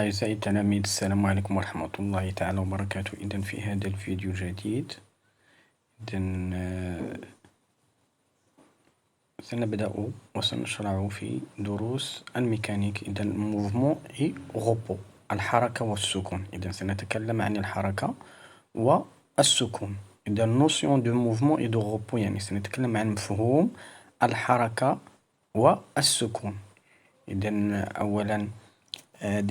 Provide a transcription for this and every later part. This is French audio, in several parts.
أعزائي التلاميذ، السلام عليكم ورحمة الله تعالى وبركاته. إذن في هذا الفيديو الجديد سنبدأ وسنشرع في دروس الميكانيك. إذن موفمون إي غوبو، الحركة والسكون. إذن سنتكلم عن الحركة والسكون. إذن نوسيون دو موفمون إي دو غوبو، يعني سنتكلم عن مفهوم الحركة والسكون. إذن أولا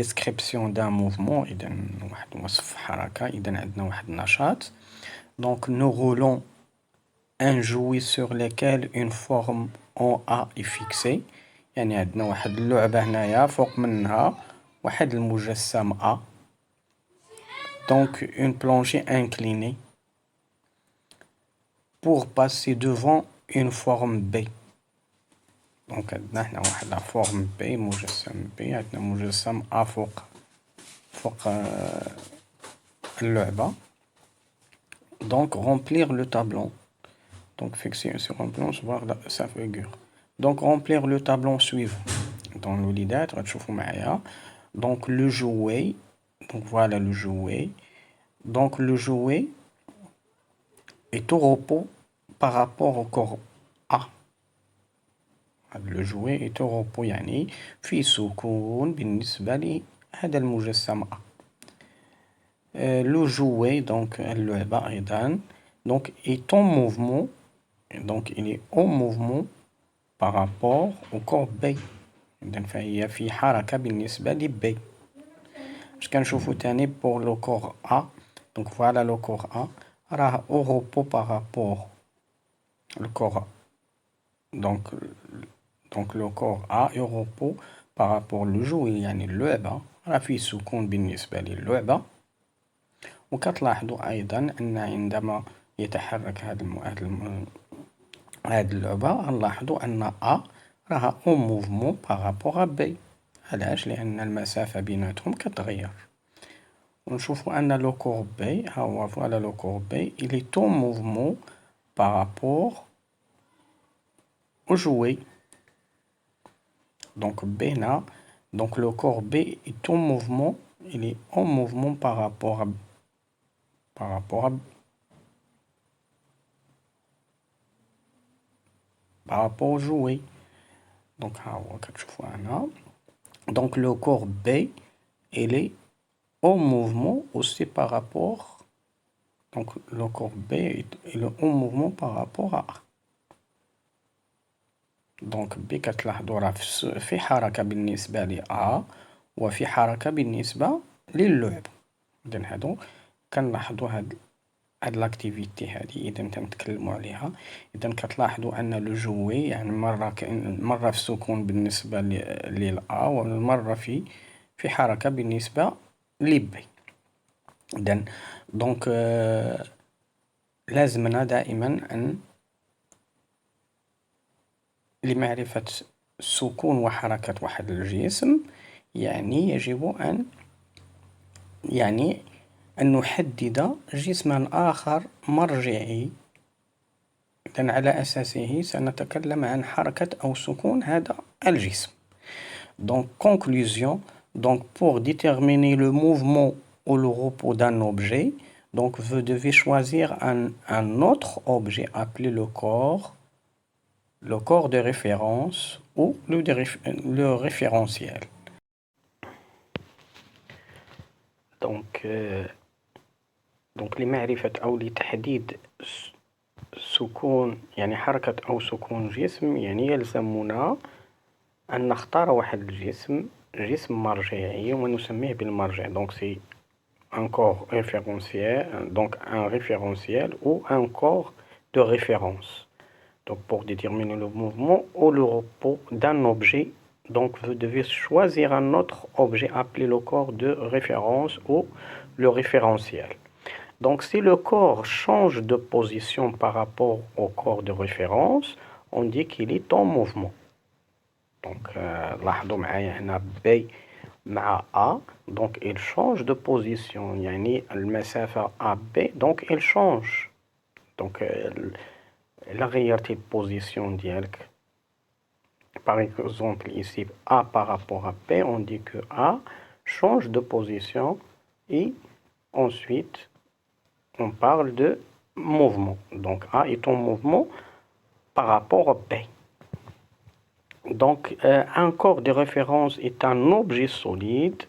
description d'un mouvement، إذا واحد وصف حركة. إذا عندنا واحد النشاط. Donc nous roulons un jouet sur lequel une forme en A est fixée. يعني عندنا واحد اللعبة هنايا فوق منها واحد المجسم A. Donc une plongée inclinée pour passer devant une forme B. دونك عندنا هنا واحد لا فورم بي، مجسم بي، عندنا مجسم ا فوق اللعبة. دونك remplir le tableau. Donc fixer sur un plan voir sa figure. Donc remplir le tableau suivant. Dans الوليدات غتشوفوا معايا. Donc le jouet. Donc voilà le jouet. Donc le jouet est au repos par rapport au corps A. Le jouet est au repos، يعني في سكون بالنسبة لهذا المجسم A. Le jouet، donc اللعبة أيضا، donc est en mouvement. Donc il est en mouvement par rapport au corps B. إذن فهي في حركة بالنسبة ل B. باش كنشوفو تاني pour le corps A. Donc voilà le corps A راه au repos par rapport le corps A. Donc le corps A est au repos par rapport le jouet، يعني اللعبة راه فيه سكون بالنسبة للعبة. وكتلاحظوا أيضا أن عندما يتحرك هاد اللعبة غنلاحظوا أن A راها أو موفمون باغابوغ B. علاش؟ لأن المسافة بيناتهم كتغير. ونشوفوا أن لو كور B، ها هو فوالا لو كور B il est en mouvement par rapport au jouet. Donc B là, donc le corps B est en mouvement, il est en mouvement par rapport au jouet. Donc donc le corps B il est en mouvement aussi par rapport. Donc le corps B il est en mouvement par rapport à A. دونك بي كتلاحظوا راه في حركة بالنسبة ل A وفي حركة بالنسبة للعب. إذن هادو كنلاحظوا هاد لاكتيفيتي هادي إذا تنتكلموا عليها. إذا كتلاحظوا أن لو جوي يعني مرة في سكون بالنسبة لل A والمرة في حركة بالنسبة ل B. إذن دونك لازمنا دائما أن لمعرفة سكون وحركة واحد الجسم، يعني يجب أن نحدد جسما آخر مرجعي. إذن على أساسه سنتكلم عن حركة أو سكون هذا الجسم. Donc conclusion, donc pour déterminer le mouvement ou le repos d'un objet, donc vous devez choisir un autre objet appelé le corps de référence ou le référentiel. donc لمعرفة أو لتحديد سكون يعني حركة أو سكون جسم، يعني يلزمنا أن نختار واحد جسم مرجعي ونسميه بالمرجع. donc c'est un corps référentiel، donc un référentiel ou un corps de référence. Donc pour déterminer le mouvement ou le repos d'un objet, donc vous devez choisir un autre objet appelé le corps de référence ou le référentiel. Donc si le corps change de position par rapport au corps de référence, on dit qu'il est en mouvement. Donc لاحظوا معايا هنا B مع A، donc il change de position، يعني المسافة AB donc il change. donc إلا غيرتي البوزيسيون ديالك par exemple ici A par rapport à B، on dit que A change de position et ensuite on parle de mouvement. Donc A est en mouvement par rapport à B. Donc un corps de référence est un objet solide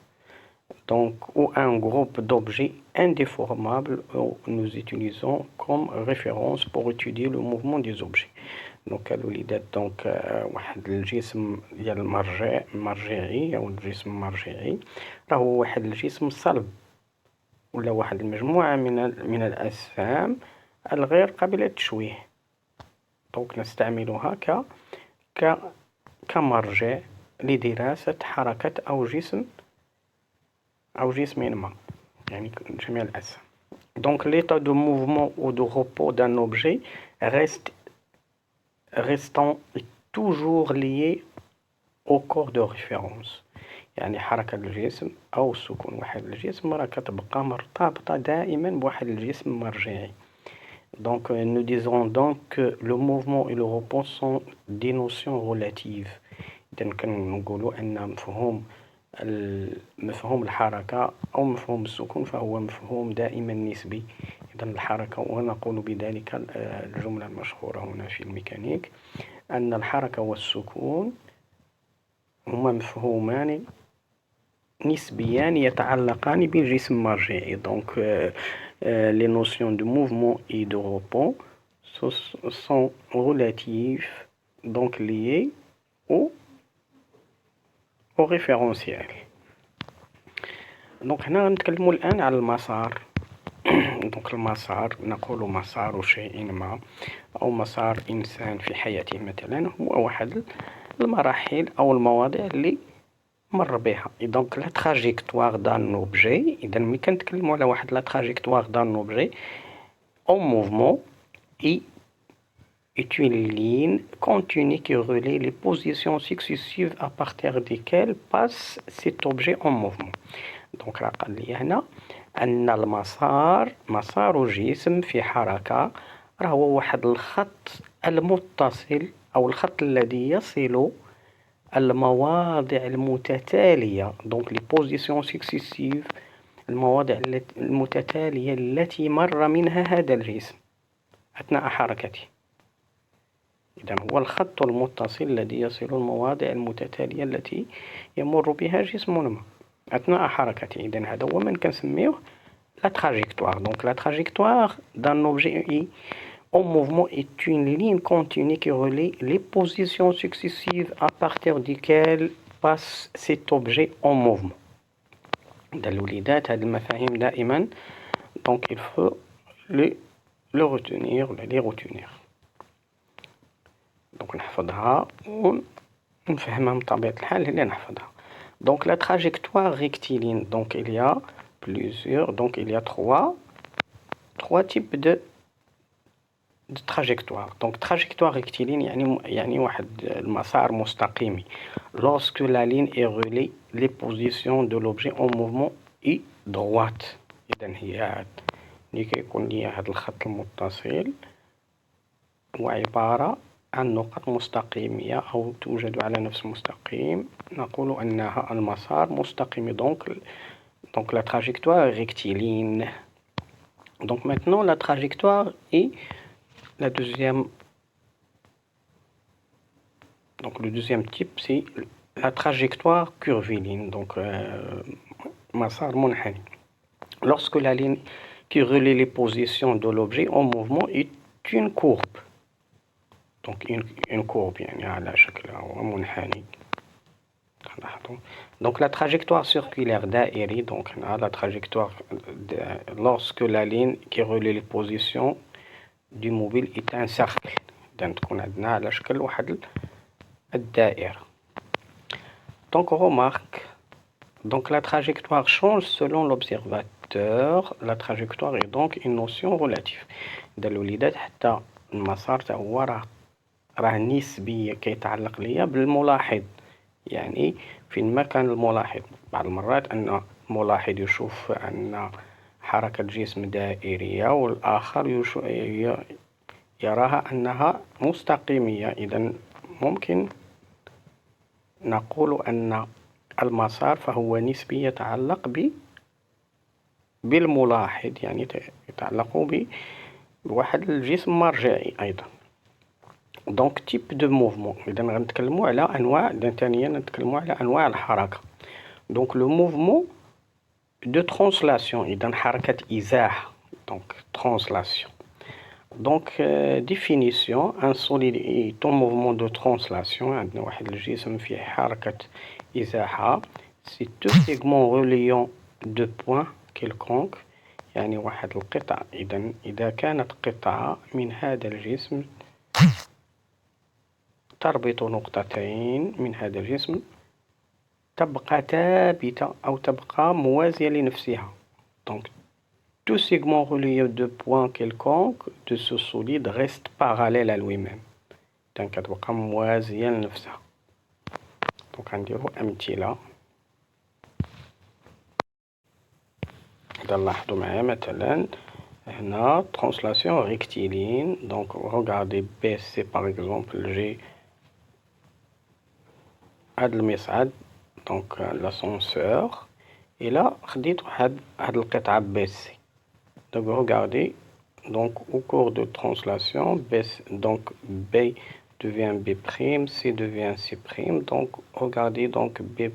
donc, ou un groupe d'objets indéformables que nous utilisons comme référence pour étudier le mouvement des objets. Donc الوليدات دونك واحد الجسم ديال المرجعي أو الجسم المرجعي راه هو واحد الجسم صلب ولا واحد المجموعة من الأجسام الغير قابلة للتشويه. دونك نستعملها كمرجع لدراسة حركة أو جسم ما يعني جميع الأجسام. Donc l'état de mouvement ou de repos d'un objet restant toujours lié au corps de référence. يعني حركة الجسم أو سكون واحد الجسم راه كتبقى مرتبطة دائما بواحد الجسم مرجعي. Donc nous disons donc que le mouvement et le repos sont des notions relatives. إذا كنقولوا أن مفهوم الحركة أو مفهوم السكون فهو مفهوم دائما نسبي. إذا الحركة ونقول بذلك الجملة المشهورة هنا في الميكانيك أن الحركة والسكون هما مفهومان نسبيان يتعلقان بالجسم المرجعي. Donc les notions de mouvement et de repos sont relatives donc liées au référentiel. Donc هنا نتكلموا الآن على المسار. donc المسار نقول مسار شيء ما أو مسار إنسان في حياته مثلا هو واحد المراحل أو المواضيع اللي مر بها. donc la trajectoire d'un objet إذا ملي كنتكلموا على واحد la trajectoire d'un objet en mouvement est une ligne continue qui relie les positions successives à partir desquelles passe cet objet en mouvement. donc راه قال لي هنا أن مسار الجسم في حركة راه هو واحد الخط المتصل أو الخط الذي يصل المواضع المتتالية donc les positions successives المواضع المتتالية التي مر منها هذا الجسم أثناء حركته. إذن هو الخط المتصل الذي يصل المواضع المتتالية التي يمر بها جسم ما أثناء حركته. إذن هذا هو من كنسميوه la trajectoire. Donc la trajectoire d'un objet en mouvement est une ligne continue qui relie les positions successives à partir desquelles passe cet objet en mouvement. الوليدات هذه المفاهيم دائما donc il faut les retenir. donc نحفظها ونفهمها بطبيعة الحال اللي نحفظها. donc la trajectoire rectiligne donc il y a plusieurs donc il y a trois types de trajectoire. donc trajectoire rectiligne يعني واحد المسار مستقيمي lorsque la ligne est reliée les positions de l'objet en mouvement est droite. إذن هي ملي كيكون لي هذا الخط المتصل هو عبارة عن نقط مستقيمية أو توجد على نفس مستقيم نقول أنها المسار مستقيم. donc la trajectoire est rectiligne. donc maintenant la trajectoire est la deuxième. donc le deuxième type c'est la trajectoire curviligne donc مسار منحني lorsque la ligne qui relie les positions de l'objet en mouvement est une courbe. donc une courbe يعني على شكلها هو منحني. donc la trajectoire circulaire دائري donc la trajectoire lorsque la ligne qui relie les positions du mobile est un cercle. إذا تكون عندنا على شكل واحد الدائرة. donc remarque donc la trajectoire change selon l'observateur. la trajectoire est donc une notion relative. إذا الوليدات حتى المسار تا هو راه نسبي كيتعلق ليا بالملاحظ. يعني فين ما كان الملاحظ بعض المرات أن الملاحظ يشوف أن حركة جسم دائرية والآخر يراها أنها مستقيمية. إذن ممكن نقول أن المسار فهو نسبي يتعلق بالملاحظ، يعني يتعلق بواحد الجسم مرجعي أيضا. دونك تيب دو موفمون، إذا غنتكلموا على أنواع، إذا ثانيا نتكلموا على أنواع الحركة. دونك لو موفمون دو ترانسلاسيون، إذا حركة إزاحة، دونك ترانسلاسيون. دونك définition un solide est un mouvement de translation. عندنا واحد الجسم فيه حركة إزاحة. c'est deux segments reliant deux points quelconques، يعني واحد القطعة. إذا كانت قطعة من هذا الجسم تربط نقطتين من هذا الجسم تبقى ثابتة أو تبقى موازية لنفسها. donc tout segment relié de points quelconques de ce solide reste parallèle à lui-même. donc كتبقى موازية لنفسها. donc غنديرو أمثلة. إذا لاحظوا معايا مثلا هنا translation rectiligne. donc regardez BC par exemple. j'ai هاد المصعد donc l'ascenseur et là خديت هاد القطعة BC. donc regardez, donc au cours de translation donc B devient B', C devient C'. donc regardez, donc B',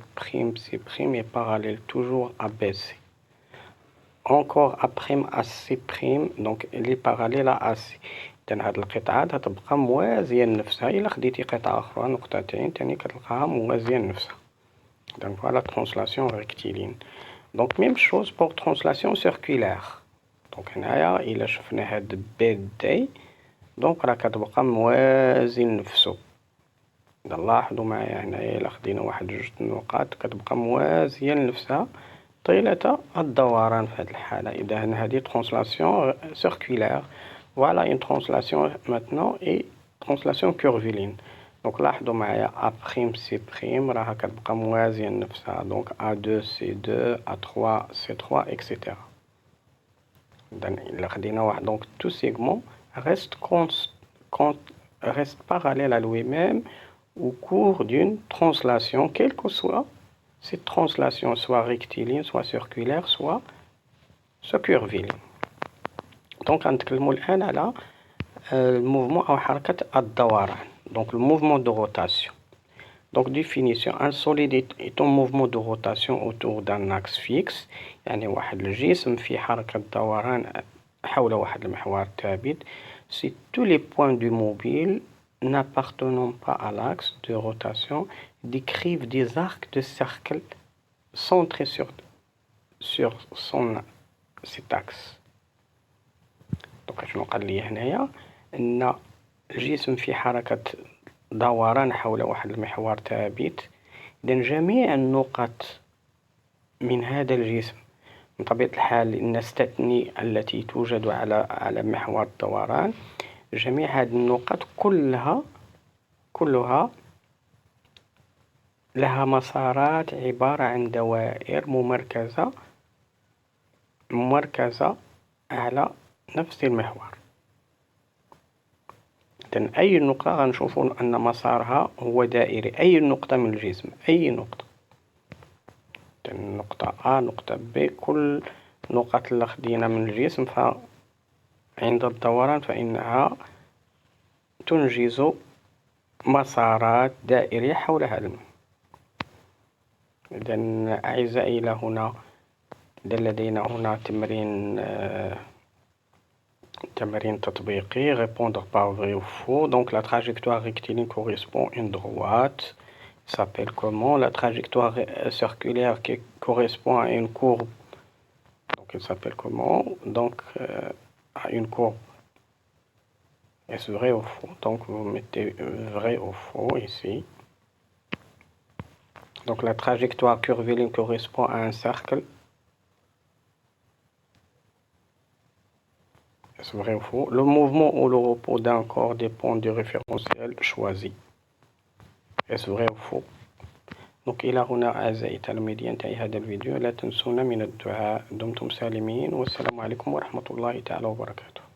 C' est parallèle toujours à BC. encore après à C', donc il est parallèle à AC. إذن هاد القطعة تبقى موازية لنفسها. إلا خديتي قطعة أخرى نقطتين تاني كتلقاها موازية لنفسها. donc voilà translation rectiligne. donc même chose pour translation circulaire. donc هنايا إلا شفنا هاد BD donc راه كتبقى موازي لنفسو. إذا لاحظوا معايا هنايا إلا خدينا واحد جوج النقاط كتبقى موازية لنفسها طيلة الدوران في هذه الحالة. إذا هذه translation circulaire. voilà une translation maintenant et translation curviligne. donc لاحظوا معايا A', C' راها كتبقى موازية لنفسها. donc A2 C2 A3 C3 etc. إذا إلا خدينا واحد donc tout segment reste parallèle à lui-même au cours d'une translation, quelle que soit cette translation, soit rectiligne, soit circulaire, soit curviligne. donc غنتكلموا الآن على الموفمون أو حركة الدوران. donc le mouvement de rotation. donc définition un solide est un mouvement de rotation autour d'un axe fixe. يعني واحد الجسم في حركة دوران حول واحد المحور ثابت. si tous les points du mobile n'appartenant pas à l'axe de rotation décrivent des arcs de cercle centrés sur cet axe. donc شنو قال لي هنايا ان الجسم في حركة دوران حول واحد المحور ثابت. إذن جميع النقط من هذا الجسم من طبيعة الحال نستثني التي توجد على محور الدوران. جميع هذه النقط كلها لها مسارات عبارة عن دوائر ممركزة على نفس المحور. إذن أي نقطة غنشوفوا أن مسارها هو دائري. أي نقطة من الجسم، أي نقطة، نقطة A نقطة B، كل نقط اللي خدينا من الجسم فعند الدوران فإنها تنجز مسارات دائرية حول هذا المحور. إذن أعزائي إلى هنا لدينا هنا تمرين تطبيقي répondre par vrai ou faux. donc la trajectoire rectiligne correspond à une droite, s'appelle comment? la trajectoire circulaire qui correspond à une courbe, donc elle s'appelle comment? donc à une courbe. est-ce vrai ou faux? donc vous mettez vrai ou faux ici. donc la trajectoire curviligne correspond à un cercle. est-ce vrai ou faux? le mouvement ou le repos d'un corps dépend du référentiel choisi. est-ce vrai ou faux? donc إلى هنا أعزائي التلاميذ ينتهي هذا الفيديو. لا تنسونا من الدعاء. دمتم سالمين والسلام عليكم ورحمة الله تعالى وبركاته.